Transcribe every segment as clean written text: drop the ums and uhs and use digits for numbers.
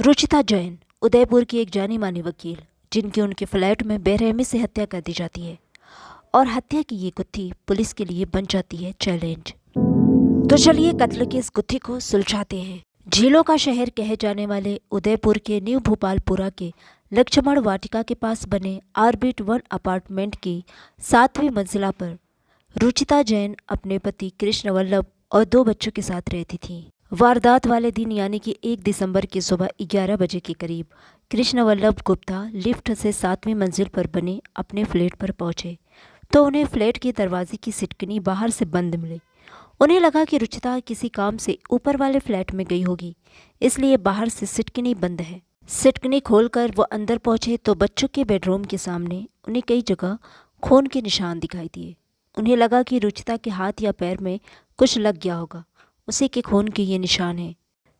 रुचिता जैन उदयपुर की एक जानी मानी वकील, जिनकी उनके फ्लैट में बेरहमी से हत्या कर दी जाती है और हत्या की ये गुत्थी पुलिस के लिए बन जाती है चैलेंज। तो चलिए कत्ल की इस गुत्थी को सुलझाते हैं। झीलों का शहर कहे जाने वाले उदयपुर के न्यू भोपालपुरा के लक्ष्मण वाटिका के पास बने ऑर्बिट 1 अपार्टमेंट की 7वीं मंजिला पर रुचिता जैन अपने पति कृष्ण वल्लभ और 2 बच्चों के साथ रहती थी। वारदात वाले दिन यानी कि 1 दिसंबर की सुबह 11 बजे के करीब कृष्ण वल्लभ गुप्ता लिफ्ट से 7वीं मंजिल पर बने अपने फ्लैट पर पहुंचे तो उन्हें फ्लैट के दरवाजे की सिटकनी बाहर से बंद मिली। उन्हें लगा कि रुचिता किसी काम से ऊपर वाले फ्लैट में गई होगी, इसलिए बाहर से सिटकनी बंद है। सिटकनी खोलकर वो अंदर पहुंचे तो बच्चों के बेडरूम के सामने उन्हें कई जगह खून के निशान दिखाई दिए। उन्हें लगा कि रुचिता के हाथ या पैर में कुछ लग गया होगा, उसी के खून के ये निशान हैं।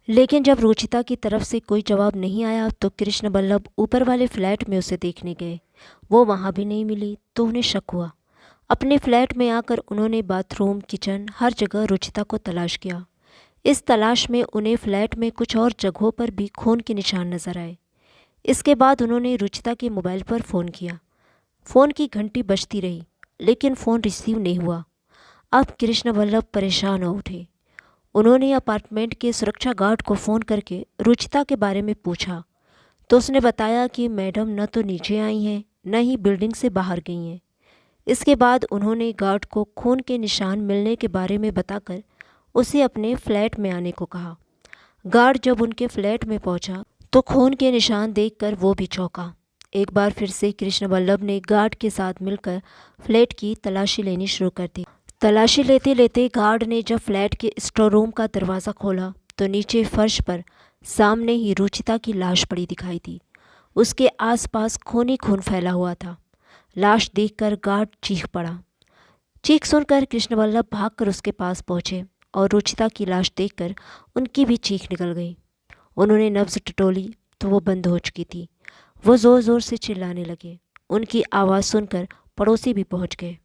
लेकिन जब रुचिता की तरफ से कोई जवाब नहीं आया तो कृष्ण वल्लभ ऊपर वाले फ्लैट में उसे देखने गए। वो वहाँ भी नहीं मिली तो उन्हें शक हुआ। अपने फ्लैट में आकर उन्होंने बाथरूम, किचन, हर जगह रुचिता को तलाश किया। इस तलाश में उन्हें फ्लैट में कुछ और जगहों पर भी खून के निशान नजर आए। इसके बाद उन्होंने रुचिता के मोबाइल पर फ़ोन किया। फ़ोन की घंटी बजती रही लेकिन फ़ोन रिसीव नहीं हुआ। अब कृष्ण वल्लभ परेशान हो उठे। उन्होंने अपार्टमेंट के सुरक्षा गार्ड को फ़ोन करके रुचिता के बारे में पूछा तो उसने बताया कि मैडम न तो नीचे आई हैं न ही बिल्डिंग से बाहर गई हैं। इसके बाद उन्होंने गार्ड को खून के निशान मिलने के बारे में बताकर उसे अपने फ्लैट में आने को कहा। गार्ड जब उनके फ्लैट में पहुंचा तो खून के निशान देखकर वो भी चौंका। एक बार फिर से कृष्ण वल्लभ ने गार्ड के साथ मिलकर फ्लैट की तलाशी लेनी शुरू कर दी। तलाशी लेते लेते गार्ड ने जब फ्लैट के स्टोर रूम का दरवाज़ा खोला तो नीचे फर्श पर सामने ही रुचिता की लाश पड़ी दिखाई दी। उसके आसपास खून ही खून फैला हुआ था। लाश देखकर गार्ड चीख पड़ा। चीख सुनकर कृष्ण वल्लभ भागकर उसके पास पहुंचे और रुचिता की लाश देखकर उनकी भी चीख निकल गई। उन्होंने नब्ज टटोली तो वो बंद हो चुकी थी। वो ज़ोर ज़ोर से चिल्लाने लगे। उनकी आवाज़ सुनकर पड़ोसी भी पहुंच गए।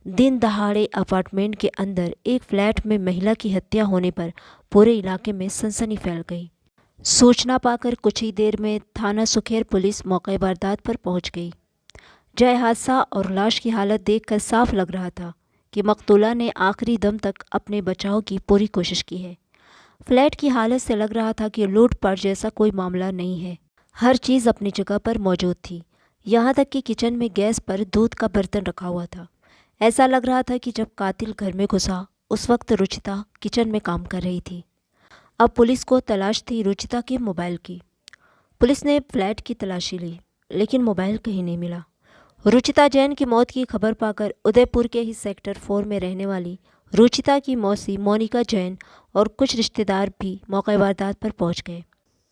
दिन दहाड़े अपार्टमेंट के अंदर एक फ्लैट में महिला की हत्या होने पर पूरे इलाके में सनसनी फैल गई। सूचना पाकर कुछ ही देर में थाना सुखेर पुलिस मौके वारदात पर पहुंच गई। जय हादसा और लाश की हालत देखकर साफ लग रहा था कि मकतूला ने आखिरी दम तक अपने बचाव की पूरी कोशिश की है। फ्लैट की हालत से लग रहा था कि लूटपाट जैसा कोई मामला नहीं है। हर चीज़ अपनी जगह पर मौजूद थी, यहाँ तक कि किचन में गैस पर दूध का बर्तन रखा हुआ था। ऐसा लग रहा था कि जब कातिल घर में घुसा उस वक्त रुचिता किचन में काम कर रही थी। अब पुलिस को तलाश थी रुचिता के मोबाइल की। पुलिस ने फ्लैट की तलाशी ली लेकिन मोबाइल कहीं नहीं मिला। रुचिता जैन की मौत की खबर पाकर उदयपुर के ही सेक्टर 4 में रहने वाली रुचिता की मौसी मोनिका जैन और कुछ रिश्तेदार भी मौके वारदात पर पहुंच गए।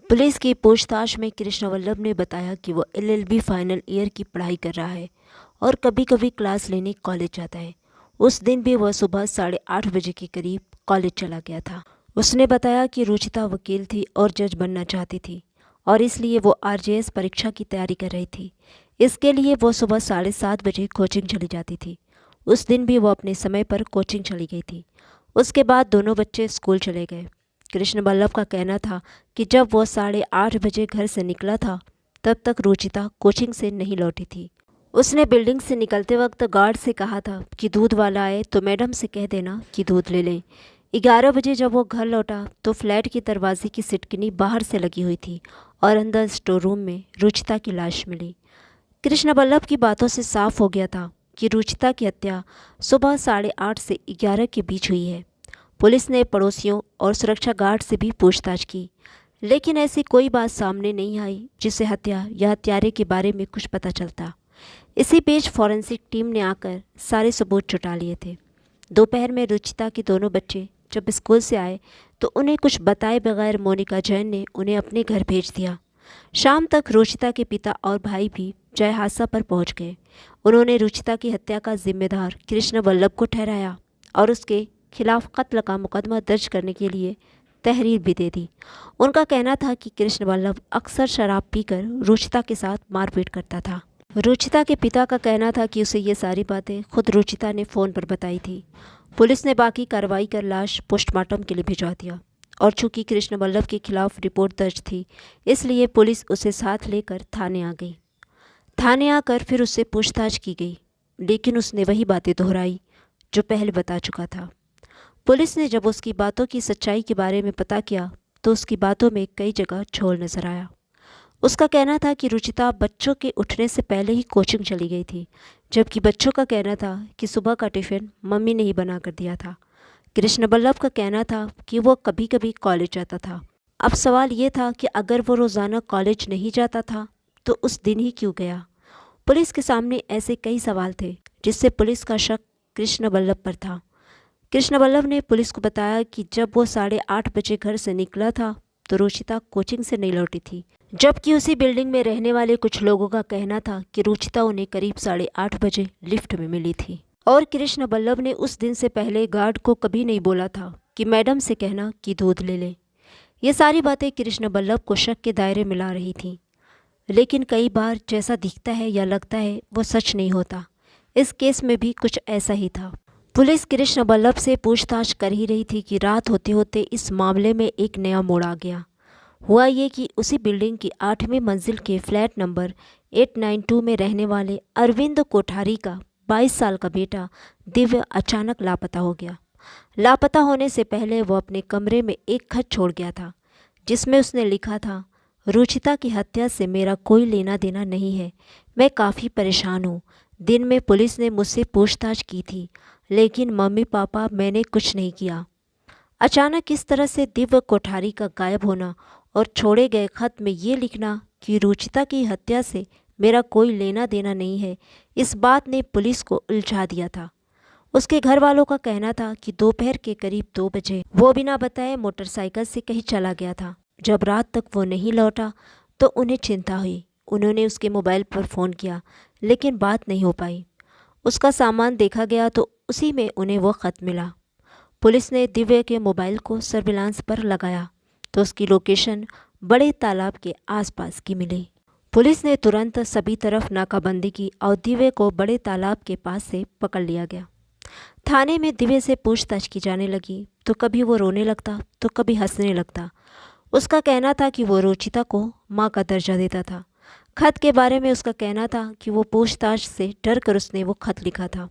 पुलिस की पूछताछ में कृष्ण वल्लभ ने बताया कि वो LLB फाइनल ईयर की पढ़ाई कर रहा है और कभी कभी क्लास लेने कॉलेज जाता है। उस दिन भी वह सुबह 8:30 बजे के करीब कॉलेज चला गया था। उसने बताया कि रुचिता वकील थी और जज बनना चाहती थी और इसलिए वो RJS परीक्षा की तैयारी कर रही थी। इसके लिए वो सुबह 7:30 बजे कोचिंग चली जाती थी। उस दिन भी वो अपने समय पर कोचिंग चली गई थी। उसके बाद दोनों बच्चे स्कूल चले गए। कृष्ण वल्लभ का कहना था कि जब वो 8:30 बजे घर से निकला था तब तक रुचिता कोचिंग से नहीं लौटी थी। उसने बिल्डिंग से निकलते वक्त गार्ड से कहा था कि दूध वाला आए तो मैडम से कह देना कि दूध ले लें। 11 बजे जब वो घर लौटा तो फ्लैट के दरवाजे की सिटकनी बाहर से लगी हुई थी और अंदर स्टोर रूम में रुचिता की लाश मिली। कृष्ण वल्लभ की बातों से साफ हो गया था कि रुचिता की हत्या सुबह 8:30 से 11 के बीच हुई है। पुलिस ने पड़ोसियों और सुरक्षा गार्ड से भी पूछताछ की लेकिन ऐसी कोई बात सामने नहीं आई जिससे हत्या या हत्यारे के बारे में कुछ पता चलता। इसी बीच फॉरेंसिक टीम ने आकर सारे सबूत जुटा लिए थे। दोपहर में रुचिता के दोनों बच्चे जब स्कूल से आए तो उन्हें कुछ बताए बगैर मोनिका जैन ने उन्हें अपने घर भेज दिया। शाम तक रुचिता के पिता और भाई भी जय हादसा पर पहुंच गए। उन्होंने रुचिता की हत्या का जिम्मेदार कृष्ण वल्लभ को ठहराया और उसके खिलाफ कत्ल का मुकदमा दर्ज करने के लिए तहरीर भी दे दी। उनका कहना था कि कृष्ण वल्लभ अक्सर शराब पीकर रुचिता के साथ मारपीट करता था। रुचिता के पिता का कहना था कि उसे ये सारी बातें खुद रुचिता ने फ़ोन पर बताई थी। पुलिस ने बाकी कार्रवाई कर लाश पोस्टमार्टम के लिए भिजवा दिया और चूंकि कृष्ण बल्लभ के खिलाफ रिपोर्ट दर्ज थी, इसलिए पुलिस उसे साथ लेकर थाने आ गई। थाने आकर फिर उससे पूछताछ की गई, लेकिन उसने वही बातें दोहराई जो पहले बता चुका था। पुलिस ने जब उसकी बातों की सच्चाई के बारे में पता किया तो उसकी बातों में कई जगह झोल नजर आया। उसका कहना था कि रुचिता बच्चों के उठने से पहले ही कोचिंग चली गई थी, जबकि बच्चों का कहना था कि सुबह का टिफ़िन मम्मी ने ही बना कर दिया था। कृष्ण बल्लभ का कहना था कि वो कभी कभी कॉलेज जाता था। अब सवाल ये था कि अगर वो रोज़ाना कॉलेज नहीं जाता था तो उस दिन ही क्यों गया। पुलिस के सामने ऐसे कई सवाल थे जिससे पुलिस का शक कृष्ण बल्लभ पर था। कृष्ण बल्लभ ने पुलिस को बताया कि जब वो 8:30 बजे घर से निकला था तो रुचिता कोचिंग से नहीं लौटी थी, जबकि उसी बिल्डिंग में रहने वाले कुछ लोगों का कहना था कि रुचिता उन्हें करीब 8:30 बजे लिफ्ट में मिली थी। और कृष्ण बल्लभ ने उस दिन से पहले गार्ड को कभी नहीं बोला था कि मैडम से कहना कि दूध ले ले। ये सारी बातें कृष्ण बल्लभ को शक के दायरे में ला रही थीं, लेकिन कई बार जैसा दिखता है या लगता है वो सच नहीं होता। इस केस में भी कुछ ऐसा ही था। पुलिस कृष्ण बल्लभ से पूछताछ कर ही रही थी कि रात होते होते इस मामले में एक नया मोड़ आ गया। हुआ ये कि उसी बिल्डिंग की 8वीं मंजिल के फ्लैट नंबर 892 में रहने वाले अरविंद कोठारी का 22 साल का बेटा दिव्य अचानक लापता हो गया। लापता होने से पहले वो अपने कमरे में एक खत छोड़ गया था, जिसमें उसने लिखा था, रुचिता की हत्या से मेरा कोई लेना देना नहीं है। मैं काफ़ी परेशान हूँ। दिन में पुलिस ने मुझसे पूछताछ की थी, लेकिन मम्मी पापा मैंने कुछ नहीं किया। अचानक इस तरह से दिव्य कोठारी का गायब होना और छोड़े गए खत में ये लिखना कि रुचिता की हत्या से मेरा कोई लेना देना नहीं है, इस बात ने पुलिस को उलझा दिया था। उसके घर वालों का कहना था कि दोपहर के करीब 2 बजे वो बिना बताए मोटरसाइकिल से कहीं चला गया था। जब रात तक वो नहीं लौटा तो उन्हें चिंता हुई। उन्होंने उसके मोबाइल पर फ़ोन किया, लेकिन बात नहीं हो पाई। उसका सामान देखा गया तो उसी में उन्हें वो ख़त मिला। पुलिस ने दिव्य के मोबाइल को सर्विलांस पर लगाया तो उसकी लोकेशन बड़े तालाब के आसपास की मिली। पुलिस ने तुरंत सभी तरफ नाकाबंदी की और दिव्य को बड़े तालाब के पास से पकड़ लिया गया। थाने में दिव्य से पूछताछ की जाने लगी तो कभी वो रोने लगता तो कभी हंसने लगता। उसका कहना था कि वो रुचिता को माँ का दर्जा देता था। खत के बारे में उसका कहना था कि वो पूछताछ से डर कर उसने वो खत लिखा था।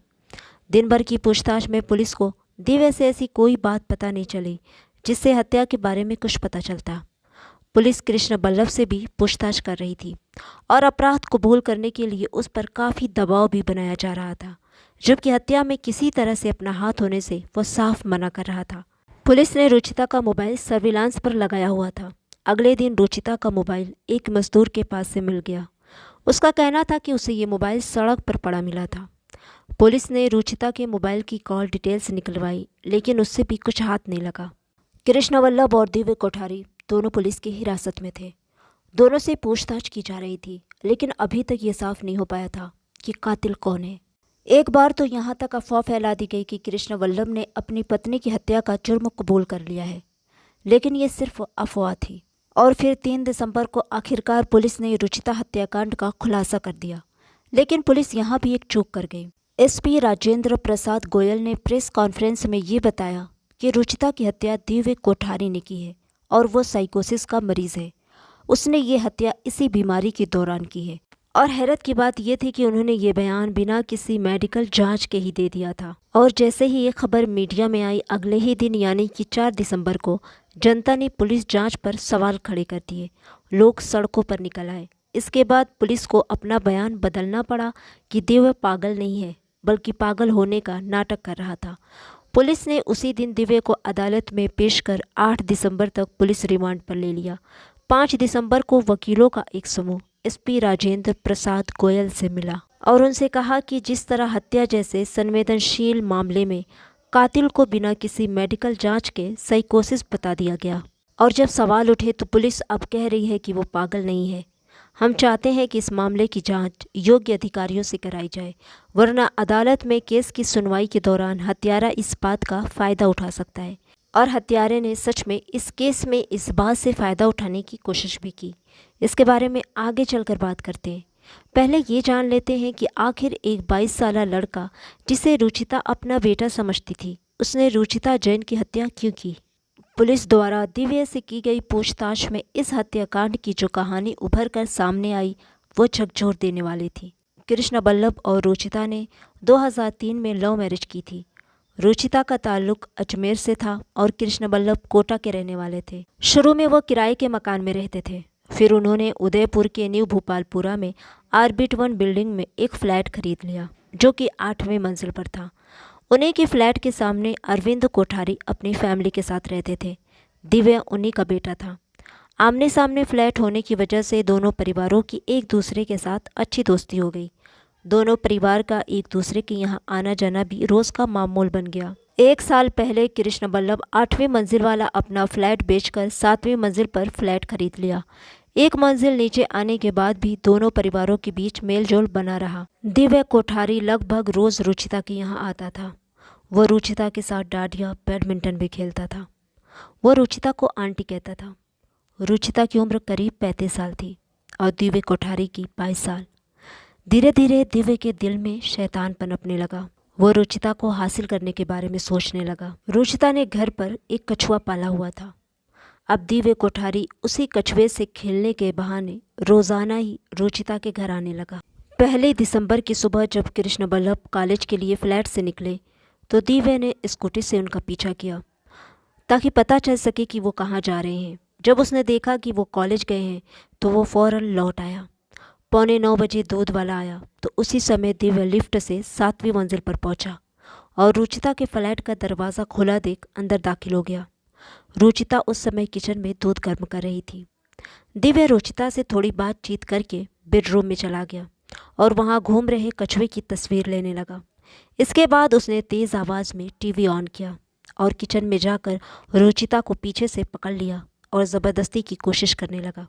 दिन भर की पूछताछ में पुलिस को दिव्य से ऐसी कोई बात पता नहीं चली जिससे हत्या के बारे में कुछ पता चलता। पुलिस कृष्ण बल्लभ से भी पूछताछ कर रही थी और अपराध कबूल करने के लिए उस पर काफ़ी दबाव भी बनाया जा रहा था, जबकि हत्या में किसी तरह से अपना हाथ होने से वो साफ मना कर रहा था। पुलिस ने रुचिता का मोबाइल सर्विलांस पर लगाया हुआ था। अगले दिन रुचिता का मोबाइल एक मजदूर के पास से मिल गया। उसका कहना था कि उसे ये मोबाइल सड़क पर पड़ा मिला था। पुलिस ने रुचिता के मोबाइल की कॉल डिटेल्स निकलवाई, लेकिन उससे भी कुछ हाथ नहीं लगा। कृष्ण बल्लभ और दिव्य कोठारी दोनों पुलिस की हिरासत में थे। दोनों से पूछताछ की जा रही थी, लेकिन अभी तक ये साफ नहीं हो पाया था कि कातिल कौन है। एक बार तो यहाँ तक अफवाह फैला दी गई कि कृष्ण बल्लभ ने अपनी पत्नी की हत्या का जुर्म कबूल कर लिया है, लेकिन ये सिर्फ अफवाह थी। और फिर 3 दिसंबर को आखिरकार पुलिस ने रुचिता हत्याकांड का खुलासा कर दिया, लेकिन पुलिस यहाँ भी एक चूक कर गई। एसपी राजेंद्र प्रसाद गोयल ने प्रेस कॉन्फ्रेंस में ये बताया कि रुचिता की हत्या दिव्य कोठारी ने की है और वो साइकोसिस का मरीज है। उसने ये हत्या इसी बीमारी के दौरान की है। और हैरत की बात यह थी कि उन्होंने ये बयान बिना किसी मेडिकल जांच के ही दे दिया था। और जैसे ही ये खबर मीडिया में आई, अगले ही दिन यानी कि 4 दिसंबर को जनता ने पुलिस जांच पर सवाल खड़े कर दिए। लोग सड़कों पर निकल आए। इसके बाद पुलिस को अपना बयान बदलना पड़ा कि दिव्य पागल नहीं है, बल्कि पागल होने का नाटक कर रहा था। पुलिस ने उसी दिन दिव्य को अदालत में पेश कर 8 दिसंबर तक पुलिस रिमांड पर ले लिया। 5 दिसंबर को वकीलों का एक समूह एसपी राजेंद्र प्रसाद गोयल से मिला और उनसे कहा कि जिस तरह हत्या जैसे संवेदनशील मामले में कातिल को बिना किसी मेडिकल जांच के साइकोसिस बता दिया गया, और जब सवाल उठे तो पुलिस अब कह रही है कि वो पागल नहीं है। हम चाहते हैं कि इस मामले की जांच योग्य अधिकारियों से कराई जाए, वरना अदालत में केस की सुनवाई के दौरान हत्यारा इस बात का फ़ायदा उठा सकता है। और हत्यारे ने सच में इस केस में इस बात से फ़ायदा उठाने की कोशिश भी की। इसके बारे में आगे चलकर बात करते हैं। पहले ये जान लेते हैं कि आखिर एक 22 साला लड़का जिसे रुचिता अपना बेटा समझती थी, उसने रुचिता जैन की हत्या क्यों की। पुलिस द्वारा दिव्या से की गई पूछताछ में इस हत्याकांड की जो कहानी उभर कर सामने आई वो झकझोर देने वाली थी। कृष्ण बल्लभ और रुचिता ने 2003 में लव मैरिज की थी। रुचिता का ताल्लुक अजमेर से था और कृष्ण बल्लभ कोटा के रहने वाले थे। शुरू में वो किराए के मकान में रहते थे, फिर उन्होंने उदयपुर के न्यू भोपालपुरा में आरबिट 1 बिल्डिंग में एक फ्लैट खरीद लिया जो कि 8वीं मंजिल पर था। उन्हीं के फ्लैट के सामने अरविंद कोठारी अपनी फैमिली के साथ रहते थे। दिव्या उन्हीं का बेटा था। आमने सामने फ्लैट होने की वजह से दोनों परिवारों की एक दूसरे के साथ अच्छी दोस्ती हो गई। दोनों परिवार का एक दूसरे के यहाँ आना जाना भी रोज़ का मामूल बन गया। 1 साल पहले कृष्ण बल्लभ 8वीं मंजिल वाला अपना फ्लैट बेचकर 7वीं मंजिल पर फ्लैट खरीद लिया। एक मंजिल नीचे आने के बाद भी दोनों परिवारों के बीच मेलजोल बना रहा। दिव्या कोठारी लगभग रोज रुचिता के यहाँ आता था। वो रुचिता के साथ डांडिया बैडमिंटन भी खेलता था। वो रुचिता को आंटी कहता था। रुचिता की उम्र करीब 35 साल थी और दिव्या कोठारी की 22 साल। धीरे धीरे दिव्या के दिल में शैतान पनपने लगा। वो रुचिता को हासिल करने के बारे में सोचने लगा। रुचिता ने घर पर एक कछुआ पाला हुआ था। अब दिव्या कोठारी उसी कछुए से खेलने के बहाने रोजाना ही रुचिता के घर आने लगा। 1 दिसंबर की सुबह जब कृष्ण बल्लभ कॉलेज के लिए फ्लैट से निकले तो दिव्या ने स्कूटी से उनका पीछा किया ताकि पता चल सके कि वो कहाँ जा रहे हैं। जब उसने देखा कि वो कॉलेज गए हैं तो वो फौरन लौट आया। 8:45 बजे दूध वाला आया तो उसी समय दिव्या लिफ्ट से 7वीं मंजिल पर पहुंचा और रुचिता के फ्लैट का दरवाज़ा खुला देख अंदर दाखिल हो गया। रुचिता उस समय किचन में दूध गर्म कर रही थी। दिव्या रुचिता से थोड़ी बातचीत करके बेडरूम में चला गया और वहां घूम रहे कछुए की तस्वीर लेने लगा। इसके बाद उसने तेज़ आवाज़ में टीवी ऑन किया और किचन में जाकर रुचिता को पीछे से पकड़ लिया और ज़बरदस्ती की कोशिश करने लगा।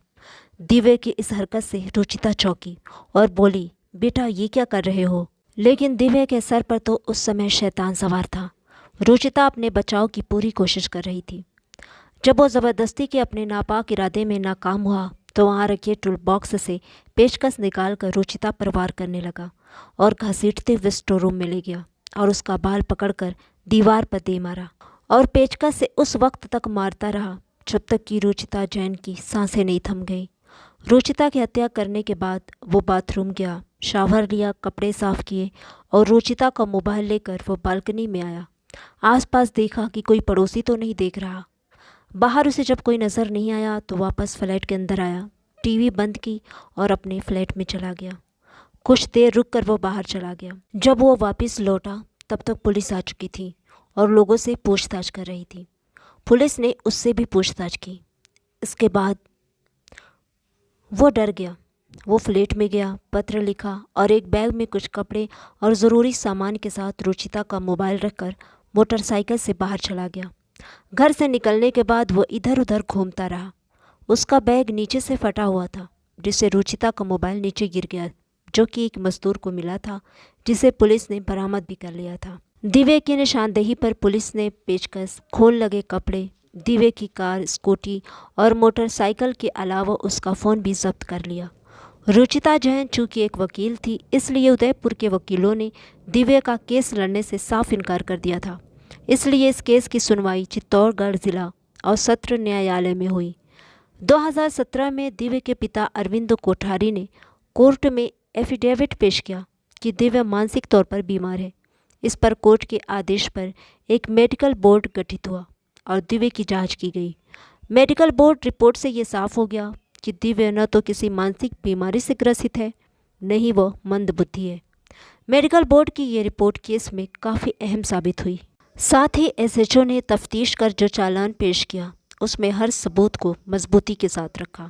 दिव्या की इस हरकत से रुचिता चौंकी और बोली, बेटा ये क्या कर रहे हो? लेकिन दिव्या के सर पर तो उस समय शैतान सवार था। रुचिता अपने बचाव की पूरी कोशिश कर रही थी। जब वो ज़बरदस्ती के अपने नापाक इरादे में नाकाम हुआ तो वहाँ रखे टूल बॉक्स से पेचकस निकाल कर रुचिता पर वार करने लगा और घसीटते हुए स्टोर रूम में ले गया और उसका बाल पकड़कर दीवार पर दे मारा और पेचकस से उस वक्त तक मारता रहा जब तक कि रुचिता जैन की सांसें नहीं थम गई। रुचिता की हत्या करने के बाद वो बाथरूम गया, शावर लिया, कपड़े साफ किए और रुचिता का मोबाइल लेकर वो बालकनी में आया। आसपास देखा कि कोई पड़ोसी तो नहीं देख रहा। बाहर उसे जब कोई नज़र नहीं आया तो वापस फ्लैट के अंदर आया, टीवी बंद की और अपने फ्लैट में चला गया। कुछ देर रुक कर वो बाहर चला गया। जब वो वापस लौटा तब तक पुलिस आ चुकी थी और लोगों से पूछताछ कर रही थी। पुलिस ने उससे भी पूछताछ की। इसके बाद वो डर गया। वो फ्लैट में गया, पत्र लिखा और एक बैग में कुछ कपड़े और ज़रूरी सामान के साथ रुचिता का मोबाइल रखकर मोटरसाइकिल से बाहर चला गया। घर से निकलने के बाद वो इधर उधर घूमता रहा। उसका बैग नीचे से फटा हुआ था जिससे रुचिता का मोबाइल नीचे गिर गया, जो कि एक मजदूर को मिला था जिसे पुलिस ने बरामद भी कर लिया था। दिव्या की निशानदेही पर पुलिस ने पेचकस, खून लगे कपड़े, दिव्या की कार, स्कूटी और मोटरसाइकिल के अलावा उसका फ़ोन भी जब्त कर लिया। रुचिता जैन चूँकि एक वकील थी इसलिए उदयपुर के वकीलों ने दिव्या का केस लड़ने से साफ इनकार कर दिया था। इसलिए इस केस की सुनवाई चित्तौड़गढ़ जिला और सत्र न्यायालय में हुई। 2017 में दिव्या के पिता अरविंद कोठारी ने कोर्ट में एफिडेविट पेश किया कि दिव्या मानसिक तौर पर बीमार है। इस पर कोर्ट के आदेश पर एक मेडिकल बोर्ड गठित हुआ और दिव्या की जांच की गई। मेडिकल बोर्ड रिपोर्ट से ये साफ हो गया कि दिव्या न तो किसी मानसिक बीमारी से ग्रसित है, न ही वह मंदबुद्धि है। मेडिकल बोर्ड की ये रिपोर्ट केस में काफ़ी अहम साबित हुई। साथ ही एसएचओ ने तफ्तीश कर जो चालान पेश किया उसमें हर सबूत को मजबूती के साथ रखा।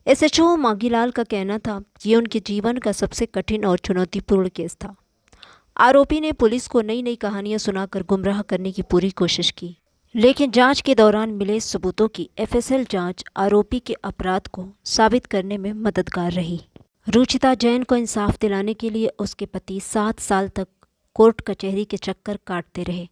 एसएचओ मांगीलाल का कहना था कि ये उनके जीवन का सबसे कठिन और चुनौतीपूर्ण केस था। आरोपी ने पुलिस को नई नई कहानियां सुनाकर गुमराह करने की पूरी कोशिश की, लेकिन जांच के दौरान मिले सबूतों की एफएसएल जांच आरोपी के अपराध को साबित करने में मददगार रही। रुचिता जैन को इंसाफ दिलाने के लिए उसके पति 7 साल तक कोर्ट कचहरी के चक्कर काटते रहे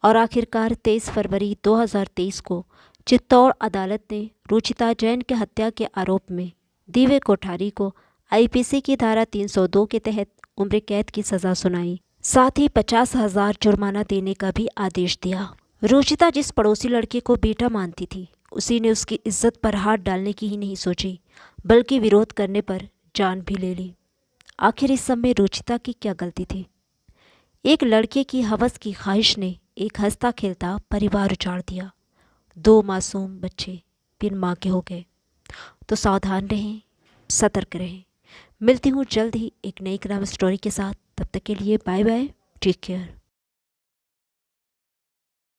और आखिरकार 23 फरवरी 2023 को चित्तौड़ अदालत ने रुचिता जैन के हत्या के आरोप में दिव्या कोठारी को आईपीसी की धारा 302 के तहत उम्र कैद की सज़ा सुनाई। साथ ही 50,000 जुर्माना देने का भी आदेश दिया। रुचिता जिस पड़ोसी लड़के को बेटा मानती थी, उसी ने उसकी इज्जत पर हाथ डालने की ही नहीं सोची, बल्कि विरोध करने पर जान भी ले ली। आखिर इस सब में रुचिता की क्या गलती थी? एक लड़के की हवस की ख्वाहिश ने एक हंसता खेलता परिवार उजाड़ दिया। 2 मासूम बच्चे बिन माँ के हो गए। तो सावधान रहें, सतर्क रहें। मिलती हूँ जल्द ही एक नई क्राइम स्टोरी के साथ। तब तक के लिए बाय बाय, टेक केयर।